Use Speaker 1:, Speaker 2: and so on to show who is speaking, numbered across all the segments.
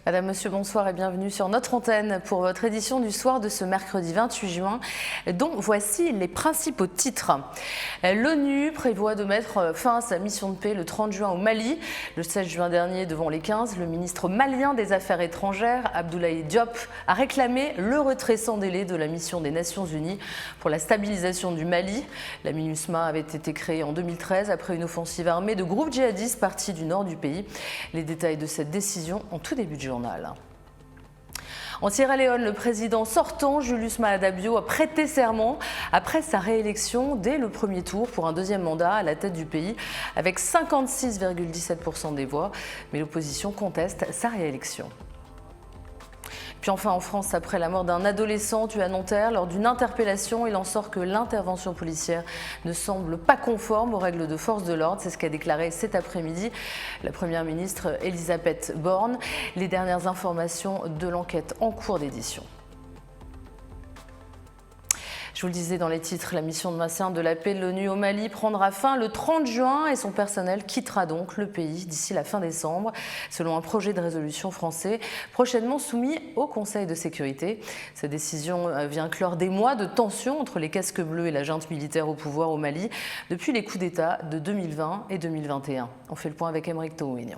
Speaker 1: Madame, Monsieur, bonsoir et bienvenue sur notre antenne pour votre édition du soir de ce mercredi 28 juin, dont voici les principaux titres. L'ONU prévoit de mettre fin à sa mission de paix le 30 juin au Mali. Le 16 juin dernier, devant les 15, le ministre malien des Affaires étrangères, Abdoulaye Diop, a réclamé le retrait sans délai de la mission des Nations Unies pour la stabilisation du Mali. La MINUSMA avait été créée en 2013 après une offensive armée de groupes djihadistes partis du nord du pays. Les détails de cette décision en tout début de journal. En Sierra Leone, le président sortant, Julius Maada Bio, a prêté serment après sa réélection dès le premier tour pour un deuxième mandat à la tête du pays avec 56,17% des voix. Mais l'opposition conteste sa réélection. Puis enfin en France, après la mort d'un adolescent tué à Nanterre lors d'une interpellation, il en sort que l'intervention policière ne semble pas conforme aux règles de force de l'ordre. C'est ce qu'a déclaré cet après-midi la Première ministre Elisabeth Borne. Les dernières informations de l'enquête en cours d'édition. Je vous le disais dans les titres, la mission de maintien de la paix de l'ONU au Mali prendra fin le 30 juin et son personnel quittera donc le pays d'ici la fin décembre, selon un projet de résolution français prochainement soumis au Conseil de sécurité. Cette décision vient clore des mois de tension entre les casques bleus et la junte militaire au pouvoir au Mali depuis les coups d'État de 2020 et 2021. On fait le point avec Aymeric Toohouine.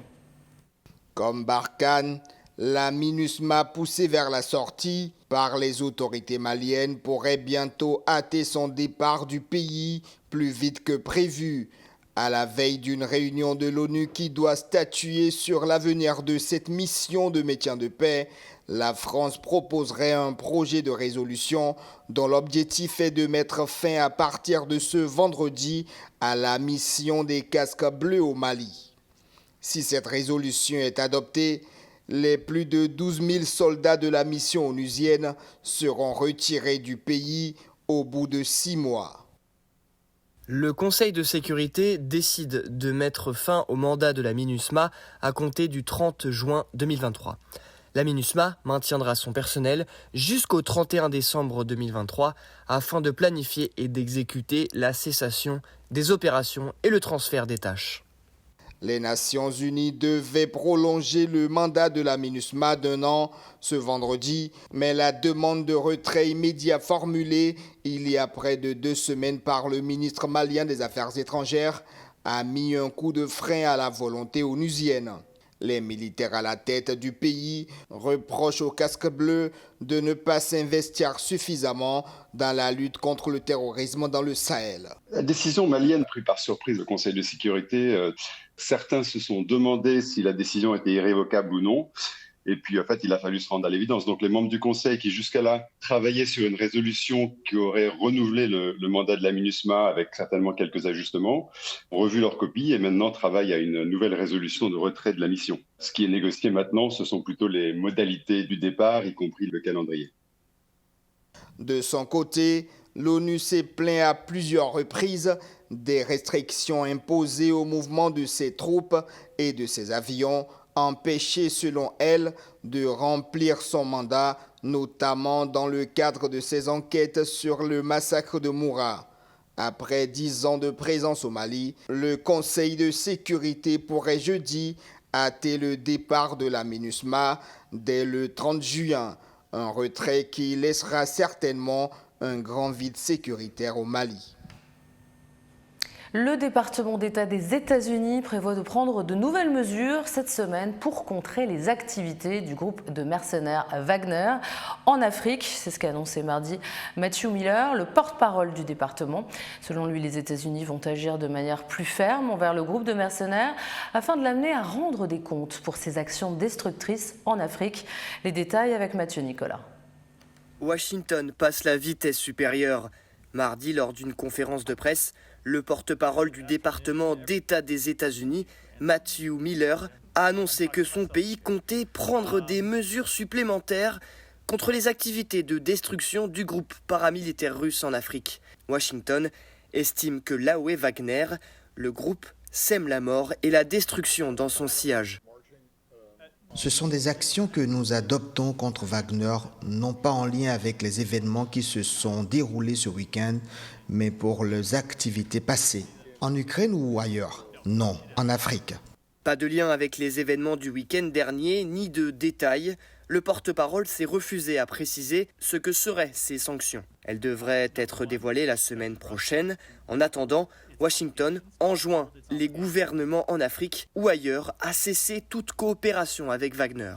Speaker 2: Comme Barkhane, la MINUSMA poussée vers la sortie par les autorités maliennes pourrait bientôt hâter son départ du pays plus vite que prévu, à la veille d'une réunion de l'ONU qui doit statuer sur l'avenir de cette mission de maintien de paix. La France proposerait un projet de résolution dont l'objectif est de mettre fin à partir de ce vendredi à la mission des casques bleus au Mali. Si cette résolution est adoptée, les plus de 12 000 soldats de la mission onusienne seront retirés du pays au bout de 6 mois.
Speaker 3: Le Conseil de sécurité décide de mettre fin au mandat de la MINUSMA à compter du 30 juin 2023. La MINUSMA maintiendra son personnel jusqu'au 31 décembre 2023 afin de planifier et d'exécuter la cessation des opérations et le transfert des tâches.
Speaker 2: Les Nations Unies devaient prolonger le mandat de la MINUSMA d'1 an ce vendredi, mais la demande de retrait immédiat formulée il y a près de 2 semaines par le ministre malien des Affaires étrangères a mis un coup de frein à la volonté onusienne. Les militaires à la tête du pays reprochent aux casques bleus de ne pas s'investir suffisamment dans la lutte contre le terrorisme dans le Sahel.
Speaker 4: La décision malienne prise par surprise le Conseil de sécurité, certains se sont demandé si la décision était irrévocable ou non. Et puis, en fait, il a fallu se rendre à l'évidence. Donc, les membres du Conseil qui, jusqu'à là, travaillaient sur une résolution qui aurait renouvelé le mandat de la MINUSMA avec certainement quelques ajustements, ont revu leur copie et maintenant travaillent à une nouvelle résolution de retrait de la mission. Ce qui est négocié maintenant, ce sont plutôt les modalités du départ, y compris le calendrier.
Speaker 2: De son côté, l'ONU s'est plaint à plusieurs reprises des restrictions imposées au mouvement de ses troupes et de ses avions, empêchés selon elle de remplir son mandat, notamment dans le cadre de ses enquêtes sur le massacre de Moura. Après 10 ans de présence au Mali, le Conseil de sécurité pourrait jeudi hâter le départ de la MINUSMA dès le 30 juin, un retrait qui laissera certainement un grand vide sécuritaire au Mali.
Speaker 1: Le département d'État des États-Unis prévoit de prendre de nouvelles mesures cette semaine pour contrer les activités du groupe de mercenaires Wagner en Afrique. C'est ce qu'a annoncé mardi Matthew Miller, le porte-parole du département. Selon lui, les États-Unis vont agir de manière plus ferme envers le groupe de mercenaires afin de l'amener à rendre des comptes pour ses actions destructrices en Afrique. Les détails avec Mathieu Nicolas.
Speaker 3: Washington passe la vitesse supérieure. Mardi, lors d'une conférence de presse, le porte-parole du département d'État des États-Unis, Matthew Miller, a annoncé que son pays comptait prendre des mesures supplémentaires contre les activités de destruction du groupe paramilitaire russe en Afrique. Washington estime que là où est Wagner, le groupe sème la mort et la destruction dans son sillage.
Speaker 5: Ce sont des actions que nous adoptons contre Wagner, non pas en lien avec les événements qui se sont déroulés ce week-end, mais pour leurs activités passées. En Ukraine ou ailleurs? Non, en Afrique.
Speaker 3: Pas de lien avec les événements du week-end dernier, ni de détails. Le porte-parole s'est refusé à préciser ce que seraient ces sanctions. Elles devraient être dévoilées la semaine prochaine. En attendant, Washington enjoint les gouvernements en Afrique ou ailleurs à cesser toute coopération avec Wagner.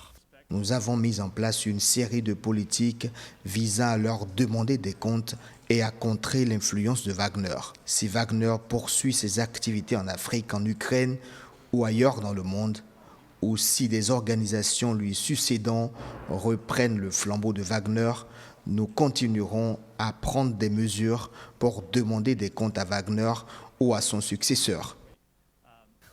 Speaker 5: Nous avons mis en place une série de politiques visant à leur demander des comptes et à contrer l'influence de Wagner. Si Wagner poursuit ses activités en Afrique, en Ukraine ou ailleurs dans le monde, ou si des organisations lui succédant reprennent le flambeau de Wagner, nous continuerons à prendre des mesures pour demander des comptes à Wagner ou à son successeur.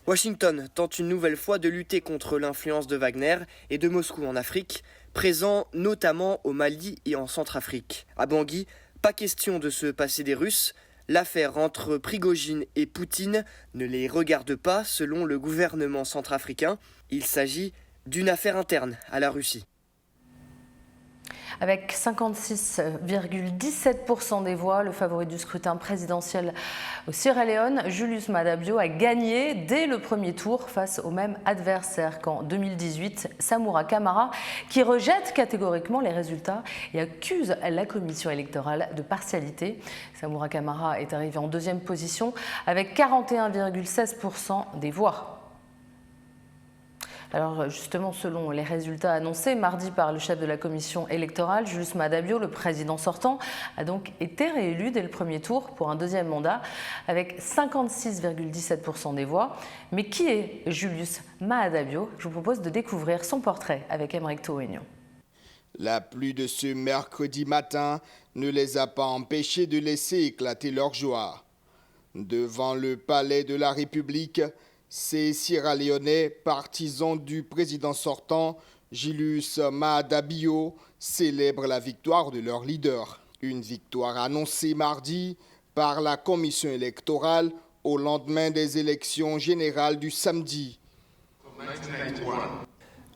Speaker 3: Washington tente une nouvelle fois de lutter contre l'influence de Wagner et de Moscou en Afrique, présent notamment au Mali et en Centrafrique. À Bangui, pas question de se passer des Russes. L'affaire entre Prigojine et Poutine ne les regarde pas selon le gouvernement centrafricain. Il s'agit d'une affaire interne à la Russie.
Speaker 1: Avec 56,17% des voix, le favori du scrutin présidentiel au Sierra Leone, Julius Maada Bio, a gagné dès le premier tour face au même adversaire qu'en 2018, Samura Kamara, qui rejette catégoriquement les résultats et accuse la commission électorale de partialité. Samura Kamara est arrivé en deuxième position avec 41,16% des voix. Alors justement, selon les résultats annoncés mardi par le chef de la commission électorale, Julius Maada Bio, le président sortant, a donc été réélu dès le premier tour pour un deuxième mandat avec 56,17% des voix. Mais qui est Julius Maada Bio? Je vous propose de découvrir son portrait avec Aymeric Touaignan.
Speaker 2: La pluie de ce mercredi matin ne les a pas empêchés de laisser éclater leur joie. Devant le palais de la République, ces Sierra-Léonais, partisans du président sortant, Julius Maada Bio, célèbrent la victoire de leur leader. Une victoire annoncée mardi par la commission électorale au lendemain des élections générales du samedi.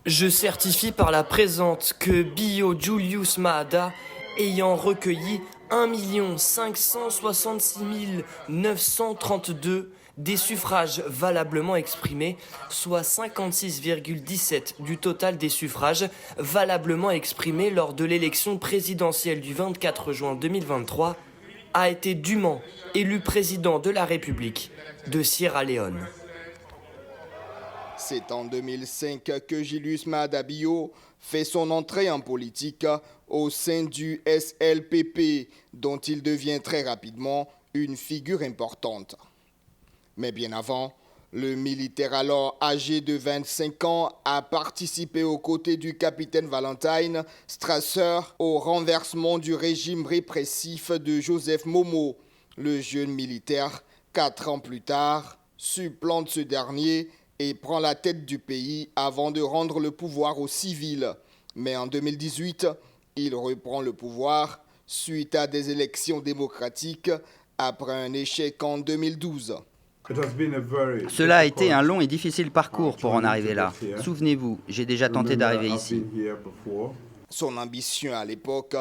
Speaker 3: Je certifie par la présente que Bio Julius Maada, ayant recueilli 1 566 932 des suffrages valablement exprimés, soit 56,17% du total des suffrages valablement exprimés lors de l'élection présidentielle du 24 juin 2023, a été dûment élu président de la République de Sierra Leone.
Speaker 2: C'est en 2005 que Julius Maada Bio fait son entrée en politique au sein du SLPP, dont il devient très rapidement une figure importante. Mais bien avant, le militaire alors âgé de 25 ans a participé aux côtés du capitaine Valentine Strasser au renversement du régime répressif de Joseph Momo. Le jeune militaire, 4 ans plus tard, supplante ce dernier et prend la tête du pays avant de rendre le pouvoir aux civils. Mais en 2018, il reprend le pouvoir suite à des élections démocratiques après un échec en 2012.
Speaker 6: Cela a été un long et difficile parcours pour en arriver là. Souvenez-vous, j'ai déjà tenté d'arriver ici.
Speaker 2: Son ambition à l'époque,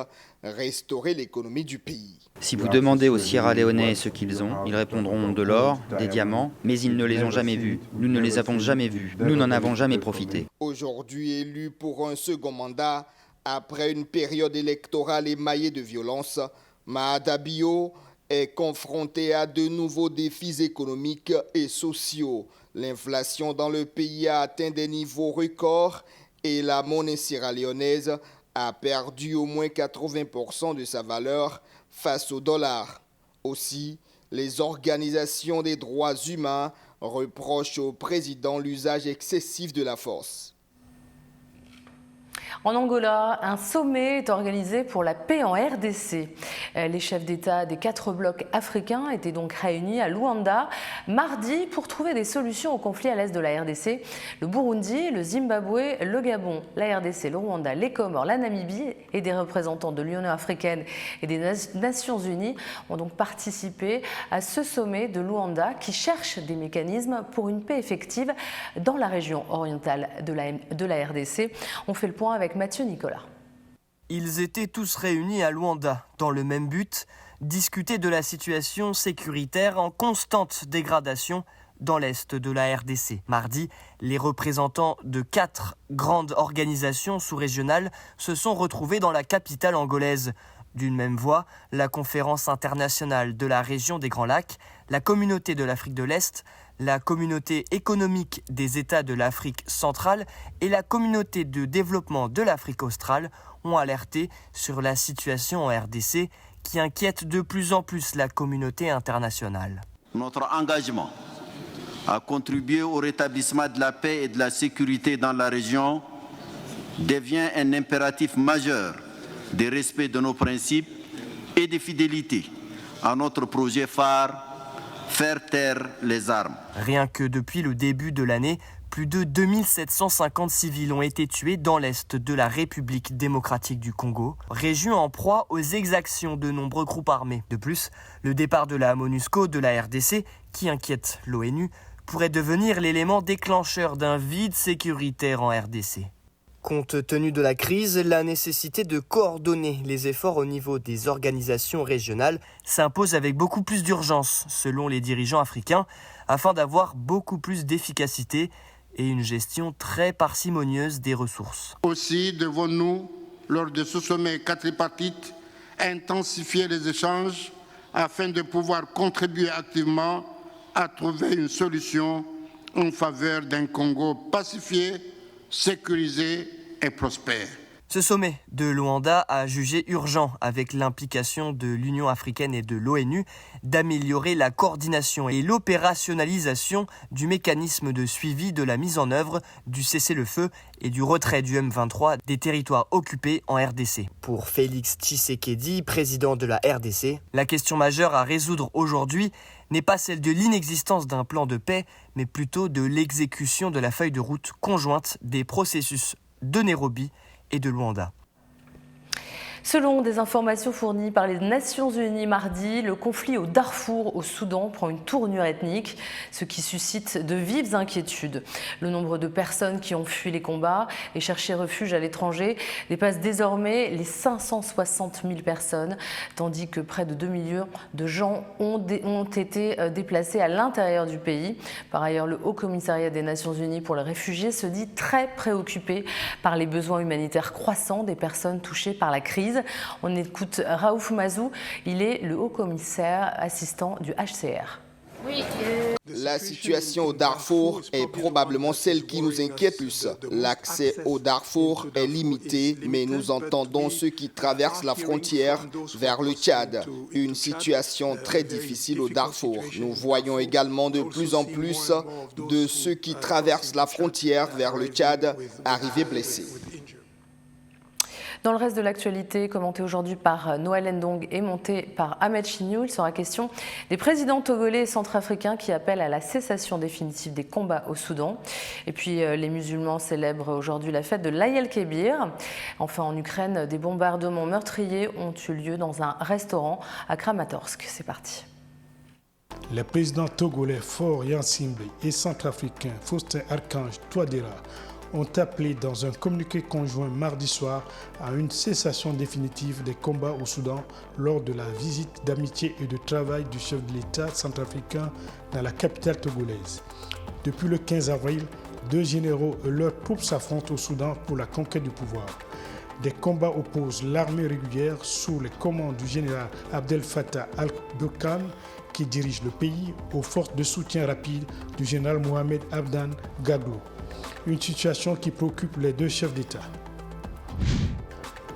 Speaker 2: restaurer l'économie du pays.
Speaker 6: Si vous demandez aux Sierra-Léonais ce qu'ils ont, ils répondront de l'or, des diamants, mais ils ne les ont jamais vus. Nous ne les avons jamais vus. Nous n'en avons jamais profité.
Speaker 2: Aujourd'hui élu pour un second mandat, après une période électorale émaillée de violence, Maada Bio est confronté à de nouveaux défis économiques et sociaux. L'inflation dans le pays a atteint des niveaux records et la monnaie sierra-léonaise a perdu au moins 80% de sa valeur face au dollar. Aussi, les organisations des droits humains reprochent au président l'usage excessif de la force.
Speaker 1: En Angola, un sommet est organisé pour la paix en RDC. Les chefs d'État des 4 blocs africains étaient donc réunis à Luanda mardi pour trouver des solutions au conflit à l'est de la RDC. Le Burundi, le Zimbabwe, le Gabon, la RDC, le Rwanda, les Comores, la Namibie et des représentants de l'Union africaine et des Nations unies ont donc participé à ce sommet de Luanda qui cherche des mécanismes pour une paix effective dans la région orientale de la RDC. On fait le point avec Mathieu Nicolas.
Speaker 3: Ils étaient tous réunis à Luanda dans le même but, discuter de la situation sécuritaire en constante dégradation dans l'est de la RDC. Mardi, les représentants de 4 grandes organisations sous-régionales se sont retrouvés dans la capitale angolaise. D'une même voix, la Conférence internationale de la région des Grands Lacs, la Communauté de l'Afrique de l'Est, la Communauté économique des États de l'Afrique centrale et la Communauté de développement de l'Afrique australe ont alerté sur la situation en RDC qui inquiète de plus en plus la communauté internationale.
Speaker 7: Notre engagement à contribuer au rétablissement de la paix et de la sécurité dans la région devient un impératif majeur de respect de nos principes et de fidélité à notre projet phare, faire taire les armes.
Speaker 3: Rien que depuis le début de l'année, plus de 2750 civils ont été tués dans l'est de la République démocratique du Congo, région en proie aux exactions de nombreux groupes armés. De plus, le départ de la MONUSCO de la RDC, qui inquiète l'ONU, pourrait devenir l'élément déclencheur d'un vide sécuritaire en RDC. Compte tenu de la crise, la nécessité de coordonner les efforts au niveau des organisations régionales s'impose avec beaucoup plus d'urgence, selon les dirigeants africains, afin d'avoir beaucoup plus d'efficacité et une gestion très parcimonieuse des ressources.
Speaker 8: Aussi devons-nous, lors de ce sommet quadripartite, intensifier les échanges afin de pouvoir contribuer activement à trouver une solution en faveur d'un Congo pacifié, sécurisé et prospère.
Speaker 3: Ce sommet de Luanda a jugé urgent, avec l'implication de l'Union africaine et de l'ONU, d'améliorer la coordination et l'opérationnalisation du mécanisme de suivi de la mise en œuvre du cessez-le-feu et du retrait du M23 des territoires occupés en RDC. Pour Félix Tshisekedi, président de la RDC, la question majeure à résoudre aujourd'hui n'est pas celle de l'inexistence d'un plan de paix, mais plutôt de l'exécution de la feuille de route conjointe des processus de Nairobi et de Luanda.
Speaker 1: Selon des informations fournies par les Nations Unies mardi, le conflit au Darfour, au Soudan, prend une tournure ethnique, ce qui suscite de vives inquiétudes. Le nombre de personnes qui ont fui les combats et cherché refuge à l'étranger dépasse désormais les 560 000 personnes, tandis que près de 2 millions de gens ont été déplacés à l'intérieur du pays. Par ailleurs, le Haut Commissariat des Nations Unies pour les réfugiés se dit très préoccupé par les besoins humanitaires croissants des personnes touchées par la crise. On écoute Raouf Mazou, il est le haut-commissaire assistant du HCR.
Speaker 2: La situation au Darfour est probablement celle qui nous inquiète plus. L'accès au Darfour est limité, mais nous entendons ceux qui traversent la frontière vers le Tchad. Une situation très difficile au Darfour. Nous voyons également de plus en plus de ceux qui traversent la frontière vers le Tchad arriver blessés.
Speaker 1: Dans le reste de l'actualité, commentée aujourd'hui par Noël Ndong et montée par Ahmed Chignou, il sera question des présidents togolais et centrafricains qui appellent à la cessation définitive des combats au Soudan. Et puis les musulmans célèbrent aujourd'hui la fête de l'Aïd el-Kébir. Enfin, en Ukraine, des bombardements meurtriers ont eu lieu dans un restaurant à Kramatorsk. C'est parti.
Speaker 9: Les présidents togolais Faure Gnassingbé et centrafricain Faustin Archange Touadéra ont appelé dans un communiqué conjoint mardi soir à une cessation définitive des combats au Soudan lors de la visite d'amitié et de travail du chef de l'État centrafricain dans la capitale togolaise. Depuis le 15 avril, 2 généraux et leurs troupes s'affrontent au Soudan pour la conquête du pouvoir. Des combats opposent l'armée régulière sous les commandes du général Abdel Fattah al-Burhan qui dirige le pays aux forces de soutien rapide du général Mohamed Abdan Daglo. Une situation qui préoccupe les deux chefs d'État.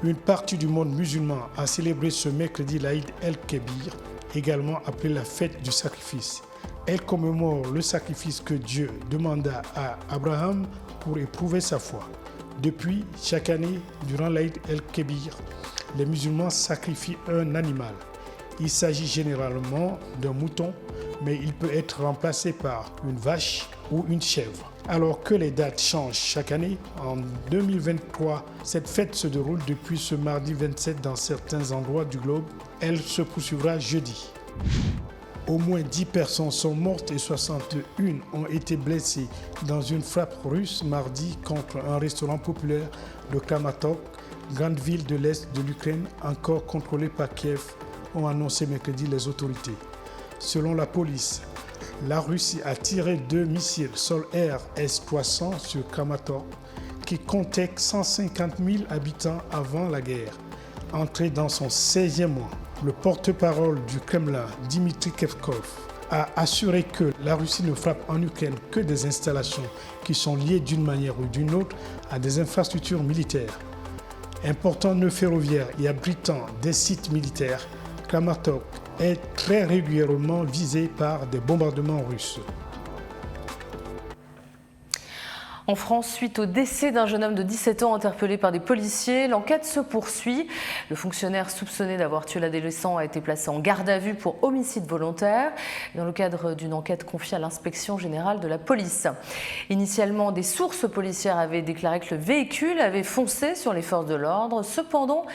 Speaker 9: Une partie du monde musulman a célébré ce mercredi l'Aïd el-Kébir, également appelée la fête du sacrifice. Elle commémore le sacrifice que Dieu demanda à Abraham pour éprouver sa foi. Depuis, chaque année, durant l'Aïd el-Kébir, les musulmans sacrifient un animal. Il s'agit généralement d'un mouton, mais il peut être remplacé par une vache ou une chèvre. Alors que les dates changent chaque année, en 2023, cette fête se déroule depuis ce mardi 27 dans certains endroits du globe. Elle se poursuivra jeudi. Au moins 10 personnes sont mortes et 61 ont été blessées dans une frappe russe mardi contre un restaurant populaire de Kramatorsk, grande ville de l'est de l'Ukraine, encore contrôlée par Kiev, ont annoncé mercredi les autorités. Selon la police, la Russie a tiré 2 missiles sol-air S-300 sur Kramatorsk, qui comptait 150 000 habitants avant la guerre. Entré dans son 16e mois, le porte-parole du Kremlin, Dmitry Peskov, a assuré que la Russie ne frappe en Ukraine que des installations qui sont liées d'une manière ou d'une autre à des infrastructures militaires. Important nœud ferroviaire et abritant des sites militaires, Kramatorsk est très régulièrement visé par des bombardements russes.
Speaker 1: En France, suite au décès d'un jeune homme de 17 ans interpellé par des policiers, l'enquête se poursuit. Le fonctionnaire soupçonné d'avoir tué l'adolescent a été placé en garde à vue pour homicide volontaire dans le cadre d'une enquête confiée à l'inspection générale de la police. Initialement, des sources policières avaient déclaré que le véhicule avait foncé sur les forces de l'ordre. Cependant,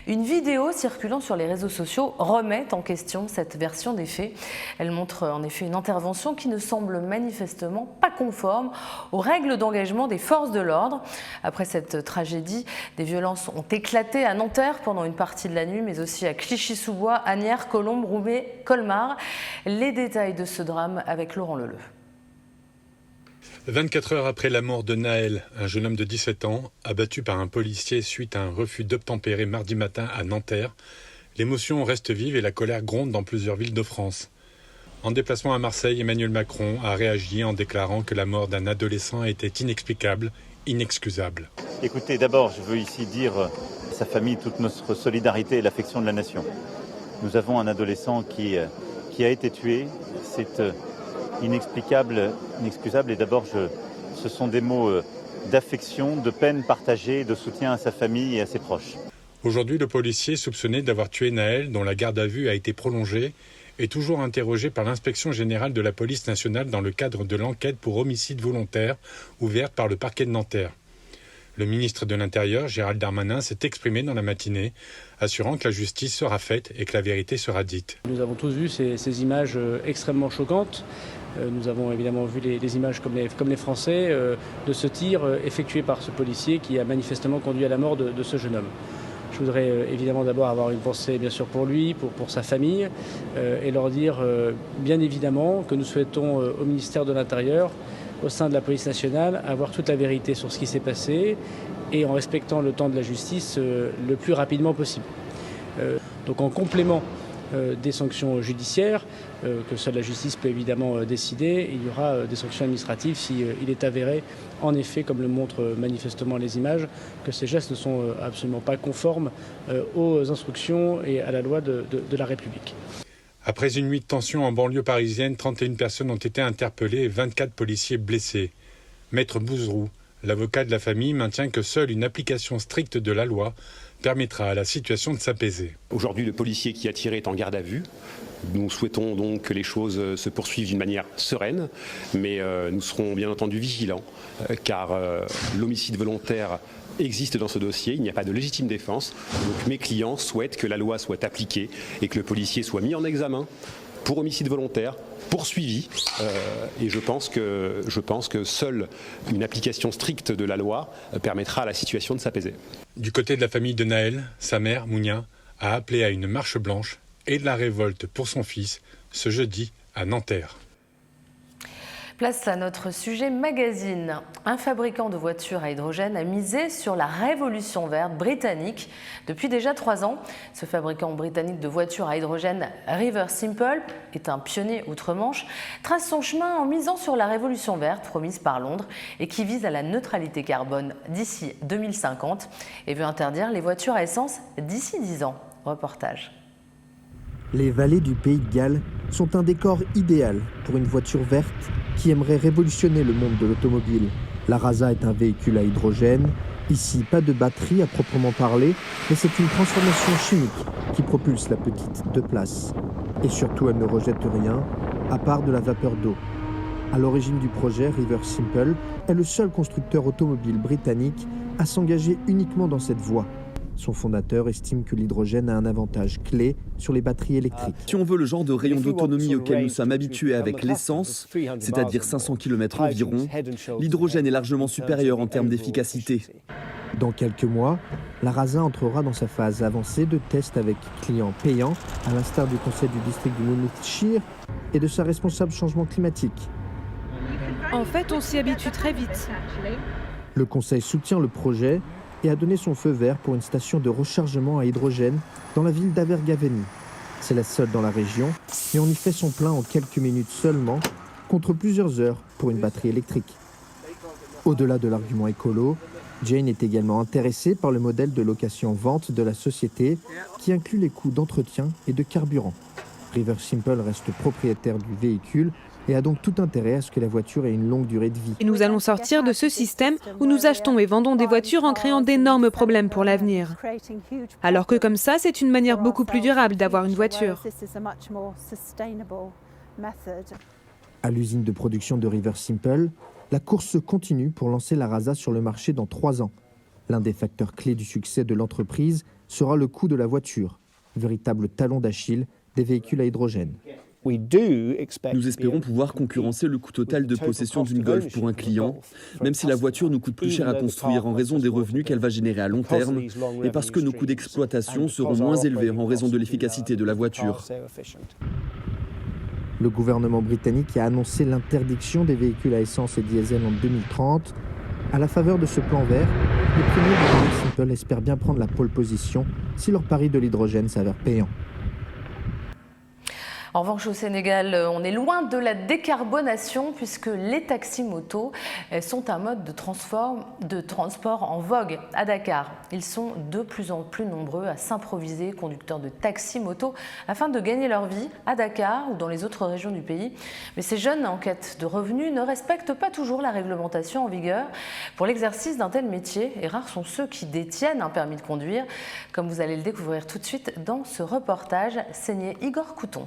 Speaker 1: une vidéo circulant sur les réseaux sociaux remet en question cette version des faits. Elle montre en effet une intervention qui ne semble manifestement pas conforme aux règles d'engagement des forces de l'ordre. Après cette tragédie, des violences ont éclaté à Nanterre pendant une partie de la nuit, mais aussi à Clichy-sous-Bois, Asnières, Colombes, Roubaix, Colmar. Les détails de ce drame avec Laurent Leleu.
Speaker 10: 24 heures après la mort de Naël, un jeune homme de 17 ans, abattu par un policier suite à un refus d'obtempérer mardi matin à Nanterre, l'émotion reste vive et la colère gronde dans plusieurs villes de France. En déplacement à Marseille, Emmanuel Macron a réagi en déclarant que la mort d'un adolescent était inexplicable, inexcusable.
Speaker 11: Écoutez, d'abord, je veux ici dire à sa famille toute notre solidarité et l'affection de la nation. Nous avons un adolescent qui a été tué. C'est inexplicable, inexcusable. Et d'abord, ce sont des mots d'affection, de peine partagée, de soutien à sa famille et à ses proches.
Speaker 10: Aujourd'hui, le policier soupçonné d'avoir tué Naël, dont la garde à vue a été prolongée, est toujours interrogé par l'inspection générale de la police nationale dans le cadre de l'enquête pour homicide volontaire ouverte par le parquet de Nanterre. Le ministre de l'Intérieur, Gérald Darmanin, s'est exprimé dans la matinée, assurant que la justice sera faite et que la vérité sera dite.
Speaker 12: Nous avons tous vu ces images extrêmement choquantes. Nous avons évidemment vu les images comme les Français de ce tir effectué par ce policier qui a manifestement conduit à la mort de ce jeune homme. Je voudrais évidemment d'abord avoir une pensée bien sûr pour lui, pour sa famille et leur dire bien évidemment que nous souhaitons au ministère de l'Intérieur, au sein de la police nationale, avoir toute la vérité sur ce qui s'est passé et en respectant le temps de la justice le plus rapidement possible. Donc en complément des sanctions judiciaires, que seule la justice peut évidemment décider, il y aura des sanctions administratives s'il est avéré, en effet, comme le montrent manifestement les images, que ces gestes ne sont absolument pas conformes aux instructions et à la loi de la République.
Speaker 10: Après une nuit de tension en banlieue parisienne, 31 personnes ont été interpellées et 24 policiers blessés. Maître Bouzrou, l'avocat de la famille, maintient que seule une application stricte de la loi permettra à la situation de s'apaiser.
Speaker 13: Aujourd'hui, le policier qui a tiré est en garde à vue. Nous souhaitons donc que les choses se poursuivent d'une manière sereine, mais nous serons bien entendu vigilants, car l'homicide volontaire existe dans ce dossier, il n'y a pas de légitime défense. Donc mes clients souhaitent que la loi soit appliquée et que le policier soit mis en examen pour homicide volontaire, poursuivi, et je pense que seule une application stricte de la loi permettra à la situation de s'apaiser.
Speaker 10: Du côté de la famille de Naël, sa mère, Mounia, a appelé à une marche blanche et de la révolte pour son fils ce jeudi à Nanterre.
Speaker 1: Place à notre sujet magazine. Un fabricant de voitures à hydrogène a misé sur la révolution verte britannique depuis déjà 3 ans. Ce fabricant britannique de voitures à hydrogène, River Simple, est un pionnier outre-Manche, trace son chemin en misant sur la révolution verte promise par Londres et qui vise à la neutralité carbone d'ici 2050 et veut interdire les voitures à essence d'ici 10 ans. Reportage.
Speaker 14: Les vallées du Pays de Galles sont un décor idéal pour une voiture verte qui aimerait révolutionner le monde de l'automobile. La Rasa est un véhicule à hydrogène. Ici, pas de batterie à proprement parler, mais c'est une transformation chimique qui propulse la petite 2 places. Et surtout, elle ne rejette rien, à part de la vapeur d'eau. À l'origine du projet, River Simple est le seul constructeur automobile britannique à s'engager uniquement dans cette voie. Son fondateur estime que l'hydrogène a un avantage clé sur les batteries électriques.
Speaker 15: Si on veut le genre de rayon d'autonomie auquel nous sommes habitués avec l'essence, c'est-à-dire 500 km environ, l'hydrogène est largement supérieur en termes d'efficacité.
Speaker 14: Dans quelques mois, la Rasa entrera dans sa phase avancée de test avec clients payants, à l'instar du conseil du district du Monmouthshire, et de sa responsable changement climatique.
Speaker 16: En fait, on s'y habitue très vite.
Speaker 14: Le Conseil soutient le projet et a donné son feu vert pour une station de rechargement à hydrogène dans la ville d'Abergavenny. C'est la seule dans la région et on y fait son plein en quelques minutes seulement, contre plusieurs heures pour une batterie électrique. Au-delà de l'argument écolo, Jane est également intéressée par le modèle de location-vente de la société qui inclut les coûts d'entretien et de carburant. River Simple reste propriétaire du véhicule et a donc tout intérêt à ce que la voiture ait une longue durée de vie.
Speaker 16: Et nous allons sortir de ce système où nous achetons et vendons des voitures en créant d'énormes problèmes pour l'avenir. Alors que comme ça, c'est une manière beaucoup plus durable d'avoir une voiture.
Speaker 14: À l'usine de production de River Simple, la course continue pour lancer la Rasa sur le marché dans 3 ans. L'un des facteurs clés du succès de l'entreprise sera le coût de la voiture, véritable talon d'Achille des véhicules à hydrogène.
Speaker 15: Nous espérons pouvoir concurrencer le coût total de possession d'une Golf pour un client, même si la voiture nous coûte plus cher à construire en raison des revenus qu'elle va générer à long terme et parce que nos coûts d'exploitation seront moins élevés en raison de l'efficacité de la voiture.
Speaker 14: Le gouvernement britannique a annoncé l'interdiction des véhicules à essence et diesel en 2030. À la faveur de ce plan vert, les premiers de River Simple espèrent bien prendre la pole position si leur pari de l'hydrogène s'avère payant.
Speaker 1: En revanche, au Sénégal, on est loin de la décarbonation puisque les taxis-motos sont un mode de transport en vogue à Dakar. Ils sont de plus en plus nombreux à s'improviser conducteurs de taxis-motos afin de gagner leur vie à Dakar ou dans les autres régions du pays. Mais ces jeunes en quête de revenus ne respectent pas toujours la réglementation en vigueur pour l'exercice d'un tel métier et rares sont ceux qui détiennent un permis de conduire, comme vous allez le découvrir tout de suite dans ce reportage signé Igor Couton.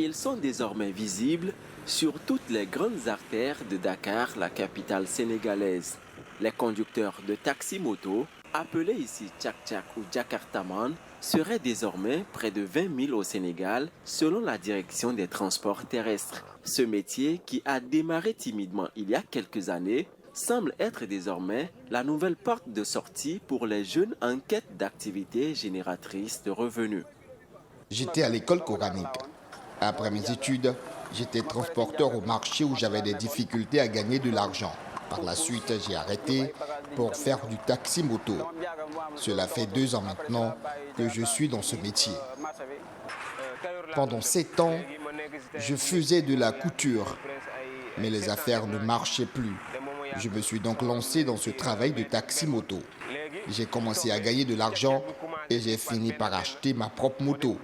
Speaker 17: Ils sont désormais visibles sur toutes les grandes artères de Dakar, la capitale sénégalaise. Les conducteurs de taxi-moto, appelés ici Tchak-Tchak ou Jakartaman, seraient désormais près de 20 000 au Sénégal, selon la direction des transports terrestres. Ce métier, qui a démarré timidement il y a quelques années, semble être désormais la nouvelle porte de sortie pour les jeunes en quête d'activités génératrices de revenus.
Speaker 2: J'étais à l'école coranique. Après mes études, j'étais transporteur au marché où j'avais des difficultés à gagner de l'argent. Par la suite, j'ai arrêté pour faire du taxi-moto. Cela fait 2 ans maintenant que je suis dans ce métier. Pendant 7 ans, je faisais de la couture, mais les affaires ne marchaient plus. Je me suis donc lancé dans ce travail de taxi-moto. J'ai commencé à gagner de l'argent et j'ai fini par acheter ma propre moto.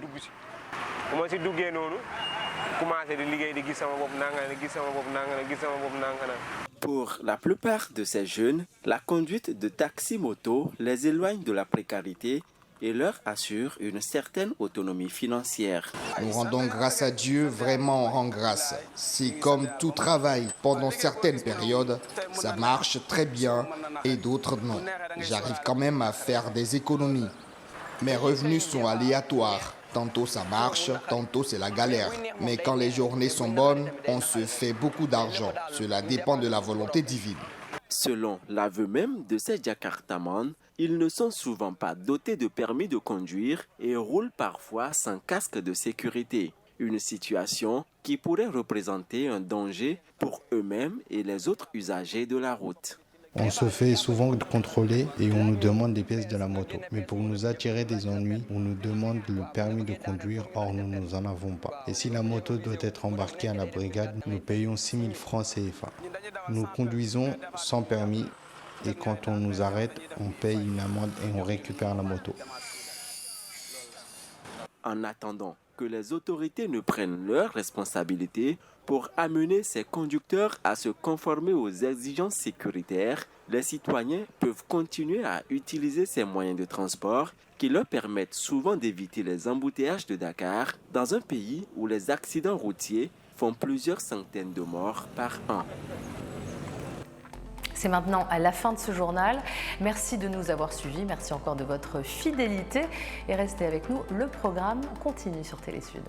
Speaker 17: Pour la plupart de ces jeunes, la conduite de taxi-moto les éloigne de la précarité et leur assure une certaine autonomie financière.
Speaker 2: Nous rendons grâce à Dieu, vraiment on rend grâce. C'est comme tout travail. Pendant certaines périodes, ça marche très bien et d'autres non. J'arrive quand même à faire des économies. Mes revenus sont aléatoires. Tantôt ça marche, tantôt c'est la galère. Mais quand les journées sont bonnes, on se fait beaucoup d'argent. Cela dépend de la volonté divine.
Speaker 17: Selon l'aveu même de ces Jakartaman, ils ne sont souvent pas dotés de permis de conduire et roulent parfois sans casque de sécurité. Une situation qui pourrait représenter un danger pour eux-mêmes et les autres usagers de la route.
Speaker 18: On se fait souvent contrôler et on nous demande des pièces de la moto. Mais pour nous attirer des ennuis, on nous demande le permis de conduire, or nous n'en avons pas. Et si la moto doit être embarquée à la brigade, nous payons 6 000 francs CFA. Nous conduisons sans permis et quand on nous arrête, on paye une amende et on récupère la moto.
Speaker 17: En attendant que les autorités ne prennent leurs responsabilités pour amener ces conducteurs à se conformer aux exigences sécuritaires, les citoyens peuvent continuer à utiliser ces moyens de transport qui leur permettent souvent d'éviter les embouteillages de Dakar dans un pays où les accidents routiers font plusieurs centaines de morts par an.
Speaker 1: C'est maintenant à la fin de ce journal. Merci de nous avoir suivis, merci encore de votre fidélité et restez avec nous, le programme continue sur Télé Sud.